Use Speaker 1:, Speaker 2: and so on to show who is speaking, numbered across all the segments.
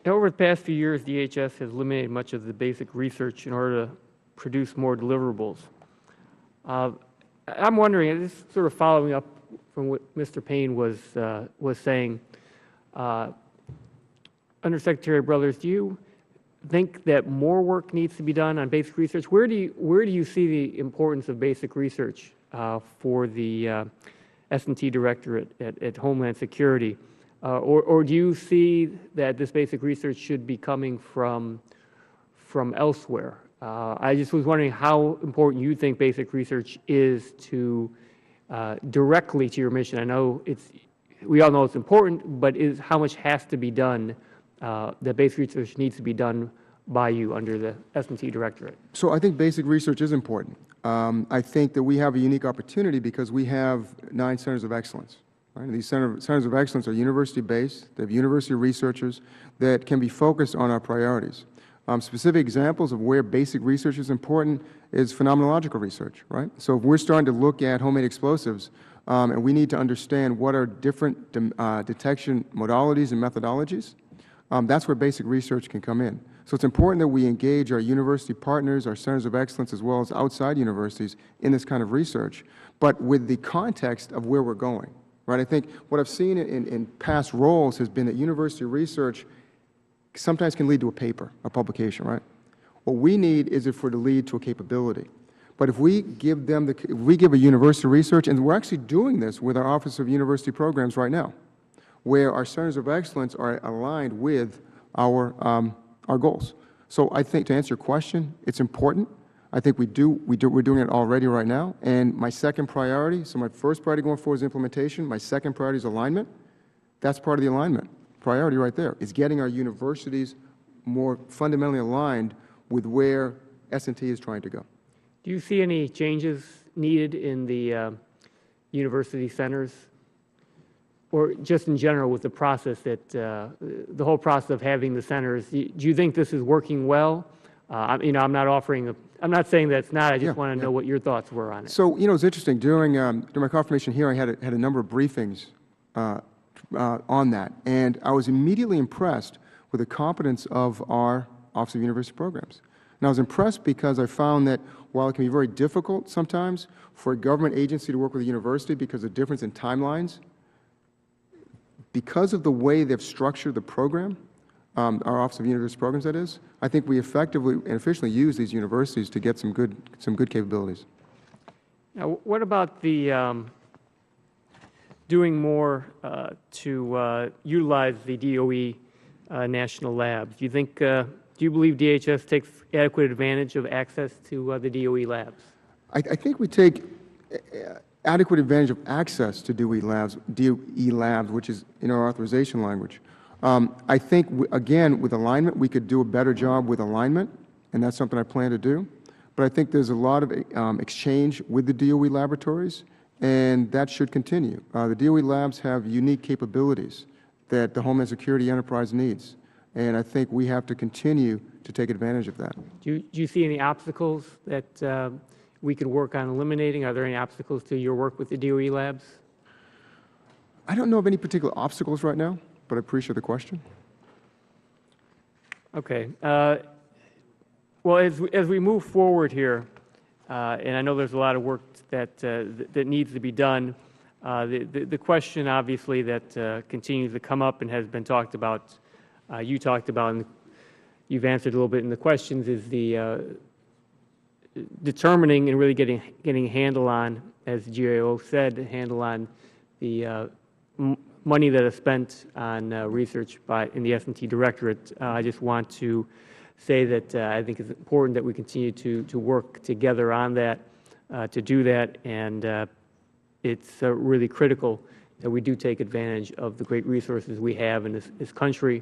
Speaker 1: over the past few years, DHS has eliminated much of the basic research in order to produce more deliverables. I'm wondering, and this is sort of following up from what Mr. Payne was saying, Undersecretary Brothers, do you think that more work needs to be done on basic research? Where do you see the importance of basic research for the S&T Directorate at Homeland Security? Or do you see that this basic research should be coming from elsewhere? I just was wondering how important you think basic research is to directly to your mission. I know we all know it's important, but how much has to be done? That basic research needs to be done by you under the S&T Directorate.
Speaker 2: So I think basic research is important. I think that we have a unique opportunity because we have 9 centers of excellence. Right? And these centers of excellence are university-based. They have university researchers that can be focused on our priorities. Specific examples of where basic research is important is phenomenological research, right? So if we're starting to look at homemade explosives, and we need to understand what are different detection modalities and methodologies, that's where basic research can come in. So it's important that we engage our university partners, our centers of excellence, as well as outside universities in this kind of research, but with the context of where we're going, right? I think what I've seen in past roles has been that university research sometimes can lead to a paper, a publication, right? What we need is it for to lead to a capability. But if we give them if we give a university research, and we're actually doing this with our Office of University Programs right now, where our centers of excellence are aligned with our goals. So I think to answer your question, it's important. I think we're doing it already right now. And my second priority, so my first priority going forward is implementation. My second priority is alignment. That's part of the alignment priority right there, is getting our universities more fundamentally aligned with where S&T is trying to go.
Speaker 1: Do you see any changes needed in the university centers, or just in general with the process that the whole process of having the centers? Do you think this is working well? I'm not saying that it's not. I just want to know what your thoughts were on it.
Speaker 2: So it's interesting. During my confirmation hearing, I had a number of briefings on that, and I was immediately impressed with the competence of our Office of University Programs. And I was impressed because I found that while it can be very difficult sometimes for a government agency to work with a university because of the difference in timelines, because of the way they've structured the program, our Office of University Programs, that is, I think we effectively and efficiently use these universities to get some good capabilities.
Speaker 1: Now, what about the doing more to utilize the DoE national labs? Do you believe DHS takes adequate advantage of access to the DoE labs?
Speaker 2: I think we take adequate advantage of access to DoE Labs, which is in our authorization language. I think, again, with alignment, we could do a better job with alignment, and that's something I plan to do. But I think there's a lot of exchange with the DoE laboratories, and that should continue. The DoE Labs have unique capabilities that the Homeland Security enterprise needs, and I think we have to continue to take advantage of that.
Speaker 1: Do you see any obstacles that we could work on eliminating? Are there any obstacles to your work with the DoE Labs?
Speaker 2: I don't know of any particular obstacles right now, but I appreciate the question.
Speaker 1: Okay. Well, as we move forward here, and I know there's a lot of work that needs to be done, the question obviously that continues to come up and has been talked about, you talked about, and you've answered a little bit in the questions, is the determining and really getting a handle on, as the GAO said, a handle on the money that is spent on research in the S&T Directorate. I just want to say that I think it's important that we continue to work together on that, to do that, and it's really critical that we do take advantage of the great resources we have in this country,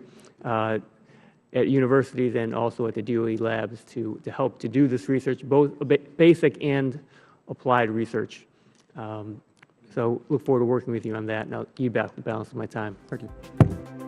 Speaker 1: at universities and also at the DoE Labs to help to do this research, both basic and applied research. So look forward to working with you on that, and I'll give you back the balance of my time.
Speaker 2: Thank you.